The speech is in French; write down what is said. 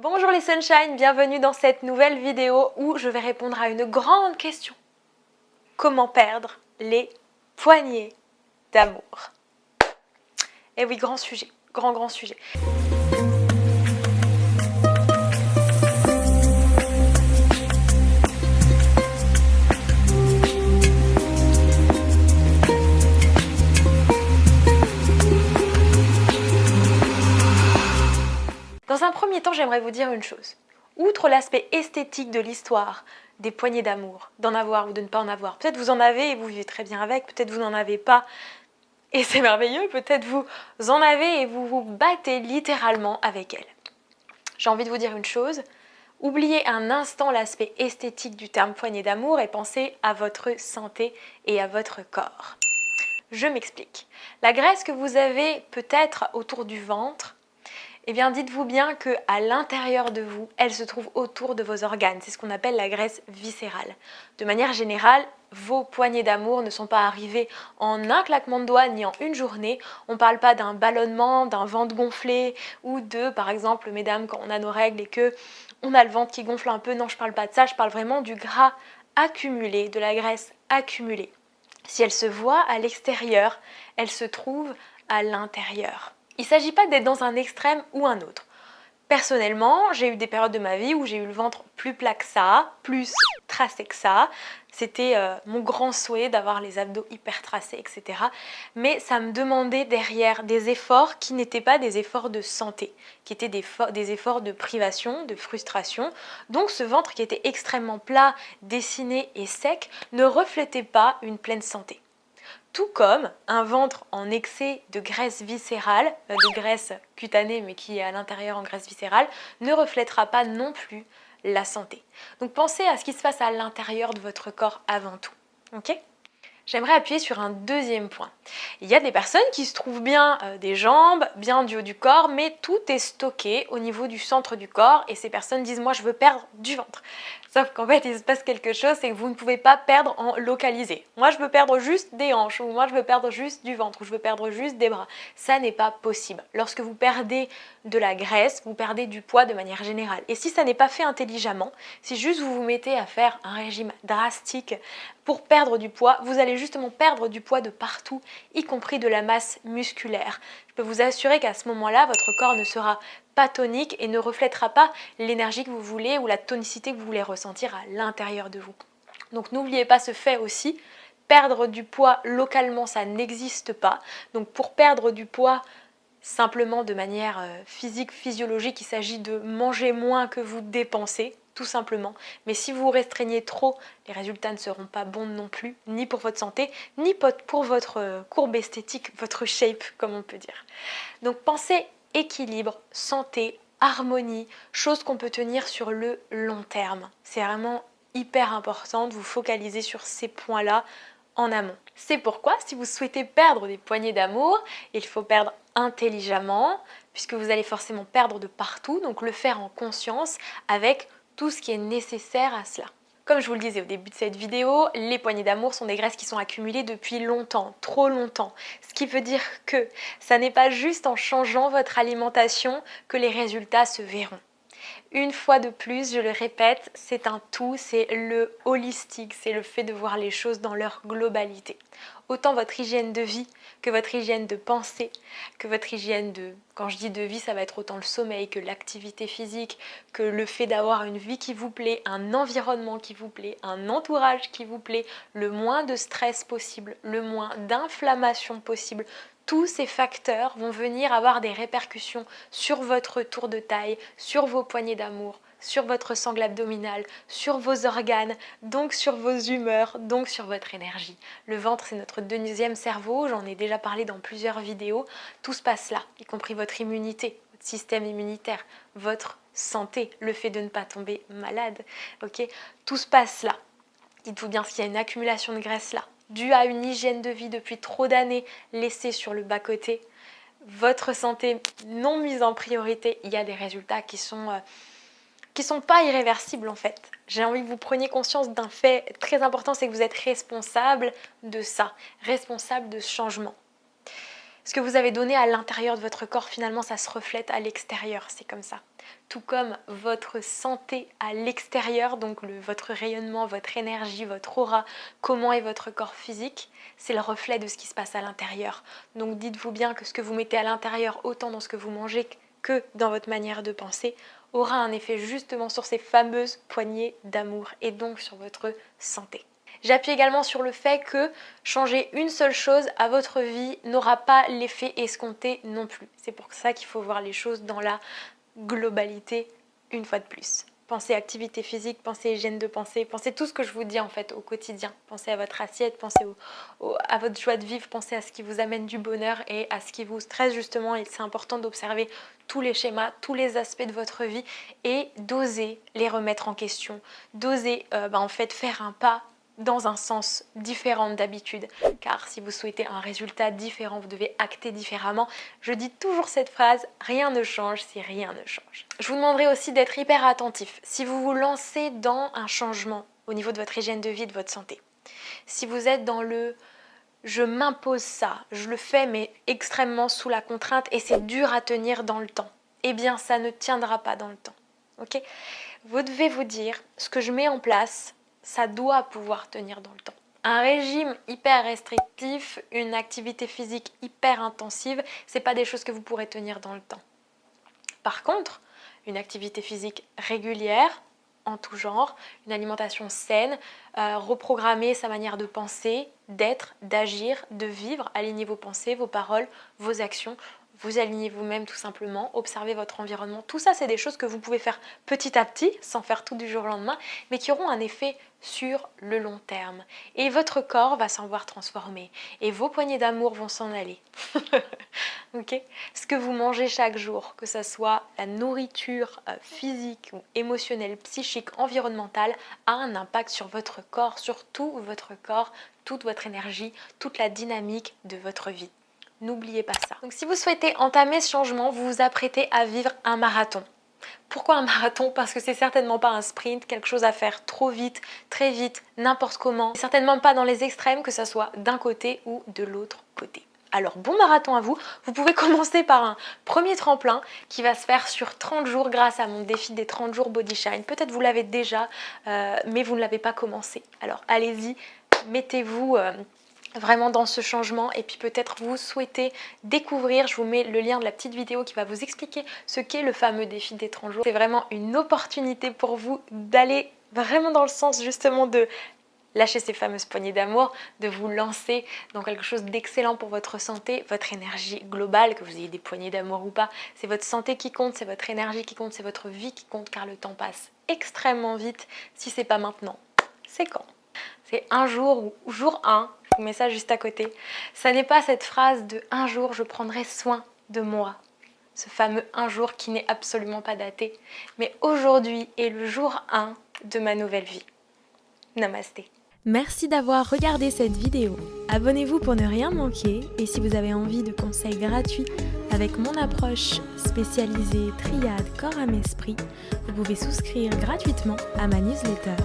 Bonjour les Sunshine, bienvenue dans cette nouvelle vidéo où je vais répondre à une grande question. Comment perdre les poignées d'amour? Eh oui, grand sujet, grand sujet. Dans un premier temps, j'aimerais vous dire une chose. Outre l'aspect esthétique de l'histoire, des poignées d'amour, d'en avoir ou de ne pas en avoir, peut-être vous en avez et vous vivez très bien avec, peut-être vous n'en avez pas et c'est merveilleux, peut-être vous en avez et vous vous battez littéralement avec elle. J'ai envie de vous dire une chose, oubliez un instant l'aspect esthétique du terme poignée d'amour et pensez à votre santé et à votre corps. Je m'explique. La graisse que vous avez peut-être autour du ventre, eh bien dites-vous bien qu'à l'intérieur de vous, elle se trouve autour de vos organes. C'est ce qu'on appelle la graisse viscérale. De manière générale, vos poignées d'amour ne sont pas arrivées en un claquement de doigts ni en une journée. On ne parle pas d'un ballonnement, d'un ventre gonflé ou de, par exemple, mesdames, quand on a nos règles et que on a le ventre qui gonfle un peu. Non, je ne parle pas de ça, je parle vraiment du gras accumulé, de la graisse accumulée. Si elle se voit à l'extérieur, elle se trouve à l'intérieur. Il ne s'agit pas d'être dans un extrême ou un autre. Personnellement, j'ai eu des périodes de ma vie où j'ai eu le ventre plus plat que ça, plus tracé que ça. C'était mon grand souhait d'avoir les abdos hyper tracés, etc. Mais ça me demandait derrière des efforts qui n'étaient pas des efforts de santé, qui étaient des efforts de privation, de frustration. Donc ce ventre qui était extrêmement plat, dessiné et sec ne reflétait pas une pleine santé. Tout comme un ventre en excès de graisse viscérale, de graisse cutanée mais qui est à l'intérieur en graisse viscérale, ne reflètera pas non plus la santé. Donc pensez à ce qui se passe à l'intérieur de votre corps avant tout. Ok ? J'aimerais appuyer sur un deuxième point. Il y a des personnes qui se trouvent bien des jambes, bien du haut du corps, mais tout est stocké au niveau du centre du corps et ces personnes disent « moi je veux perdre du ventre ». Sauf qu'en fait il se passe quelque chose, c'est que vous ne pouvez pas perdre en localisé. Moi je veux perdre juste des hanches, ou moi je veux perdre juste du ventre, ou je veux perdre juste des bras. Ça n'est pas possible. Lorsque vous perdez de la graisse, vous perdez du poids de manière générale. Et si ça n'est pas fait intelligemment, si juste vous vous mettez à faire un régime drastique pour perdre du poids, vous allez justement perdre du poids de partout, y compris de la masse musculaire. Je peux vous assurer qu'à ce moment-là, votre corps ne sera pas tonique et ne reflètera pas l'énergie que vous voulez ou la tonicité que vous voulez ressentir à l'intérieur de vous. Donc n'oubliez pas ce fait aussi, perdre du poids localement, ça n'existe pas. Donc pour perdre du poids simplement de manière physique, physiologique, il s'agit de manger moins que vous dépensez, tout simplement. Mais si vous restreignez trop, les résultats ne seront pas bons non plus, ni pour votre santé, ni pour votre courbe esthétique, votre shape, comme on peut dire. Donc pensez équilibre, santé, harmonie, choses qu'on peut tenir sur le long terme. C'est vraiment hyper important de vous focaliser sur ces points-là en amont. C'est pourquoi, si vous souhaitez perdre des poignées d'amour, il faut perdre intelligemment, puisque vous allez forcément perdre de partout, donc le faire en conscience avec tout ce qui est nécessaire à cela. Comme je vous le disais au début de cette vidéo, les poignées d'amour sont des graisses qui sont accumulées depuis longtemps, trop longtemps. Ce qui veut dire que ça n'est pas juste en changeant votre alimentation que les résultats se verront. Une fois de plus, je le répète, c'est un tout, c'est le holistique, c'est le fait de voir les choses dans leur globalité. Autant votre hygiène de vie que votre hygiène de pensée, que votre hygiène de... Quand je dis de vie, ça va être autant le sommeil que l'activité physique, que le fait d'avoir une vie qui vous plaît, un environnement qui vous plaît, un entourage qui vous plaît, le moins de stress possible, le moins d'inflammation possible. Tous ces facteurs vont venir avoir des répercussions sur votre tour de taille, sur vos poignées d'amour, sur votre sangle abdominale, sur vos organes, donc sur vos humeurs, donc sur votre énergie. Le ventre, c'est notre deuxième cerveau, j'en ai déjà parlé dans plusieurs vidéos. Tout se passe là, y compris votre immunité, votre système immunitaire, votre santé, le fait de ne pas tomber malade. Ok, tout se passe là. Dites-vous bien qu'il y a une accumulation de graisse là, due à une hygiène de vie depuis trop d'années laissée sur le bas-côté. Votre santé non mise en priorité, il y a des résultats qui sont pas irréversibles en fait. J'ai envie que vous preniez conscience d'un fait très important, c'est que vous êtes responsable de ça, responsable de ce changement. Ce que vous avez donné à l'intérieur de votre corps, finalement, ça se reflète à l'extérieur, c'est comme ça. tout comme votre santé à l'extérieur, donc votre rayonnement, votre énergie, votre aura, comment est votre corps physique, c'est le reflet de ce qui se passe à l'intérieur. Donc dites-vous bien que ce que vous mettez à l'intérieur, autant dans ce que vous mangez que dans votre manière de penser, aura un effet justement sur ces fameuses poignées d'amour et donc sur votre santé. J'appuie également sur le fait que changer une seule chose à votre vie n'aura pas l'effet escompté non plus. C'est pour ça qu'il faut voir les choses dans la globalité une fois de plus. Pensez activité physique, pensez hygiène de pensée, pensez tout ce que je vous dis en fait au quotidien. Pensez à votre assiette, pensez à votre joie de vivre, pensez à ce qui vous amène du bonheur et à ce qui vous stresse justement. Et c'est important d'observer tous les schémas, tous les aspects de votre vie et d'oser les remettre en question, d'oser en fait faire un pas dans un sens différent d'habitude, car si vous souhaitez un résultat différent, vous devez acter différemment. Je dis toujours cette phrase, rien ne change si rien ne change. Je vous demanderai aussi d'être hyper attentif. Si vous vous lancez dans un changement au niveau de votre hygiène de vie, de votre santé, si vous êtes dans le « je m'impose ça, je le fais mais extrêmement sous la contrainte et c'est dur à tenir dans le temps », eh bien ça ne tiendra pas dans le temps. Ok ? Vous devez vous dire, ce que je mets en place, ça doit pouvoir tenir dans le temps. Un régime hyper restrictif, une activité physique hyper intensive, c'est pas des choses que vous pourrez tenir dans le temps. Par contre, une activité physique régulière, en tout genre, une alimentation saine, reprogrammer sa manière de penser, d'être, d'agir, de vivre, aligner vos pensées, vos paroles, vos actions, vous alignez vous-même tout simplement, observez votre environnement. Tout ça, c'est des choses que vous pouvez faire petit à petit, sans faire tout du jour au lendemain, mais qui auront un effet sur le long terme. Et votre corps va s'en voir transformer. Et vos poignées d'amour vont s'en aller. Ok ? Ce que vous mangez chaque jour, que ce soit la nourriture physique ou émotionnelle, psychique, environnementale, a un impact sur votre corps, sur tout votre corps, toute votre énergie, toute la dynamique de votre vie. N'oubliez pas ça. Donc si vous souhaitez entamer ce changement, vous vous apprêtez à vivre un marathon. Pourquoi un marathon ? Parce que c'est certainement pas un sprint, quelque chose à faire trop vite, très vite, n'importe comment. Certainement pas dans les extrêmes, que ce soit d'un côté ou de l'autre côté. Alors bon marathon à vous, vous pouvez commencer par un premier tremplin qui va se faire sur 30 jours grâce à mon défi des 30 jours Body Shine. Peut-être vous l'avez déjà, mais vous ne l'avez pas commencé. Alors allez-y, mettez-vous vraiment dans ce changement et puis peut-être vous souhaitez découvrir, je vous mets le lien de la petite vidéo qui va vous expliquer ce qu'est le fameux défi des 30 jours. C'est vraiment une opportunité pour vous d'aller vraiment dans le sens justement de lâcher ces fameuses poignées d'amour, de vous lancer dans quelque chose d'excellent pour votre santé, votre énergie globale, que vous ayez des poignées d'amour ou pas. C'est votre santé qui compte, c'est votre énergie qui compte, c'est votre vie qui compte car le temps passe extrêmement vite. Si c'est pas maintenant, c'est quand ? C'est un jour ou jour 1, je vous mets ça juste à côté. Ça n'est pas cette phrase de un jour je prendrai soin de moi. Ce fameux un jour qui n'est absolument pas daté. Mais aujourd'hui est le jour 1 de ma nouvelle vie. Namasté. Merci d'avoir regardé cette vidéo. Abonnez-vous pour ne rien manquer et si vous avez envie de conseils gratuits avec mon approche spécialisée triade corps âme esprit, vous pouvez souscrire gratuitement à ma newsletter.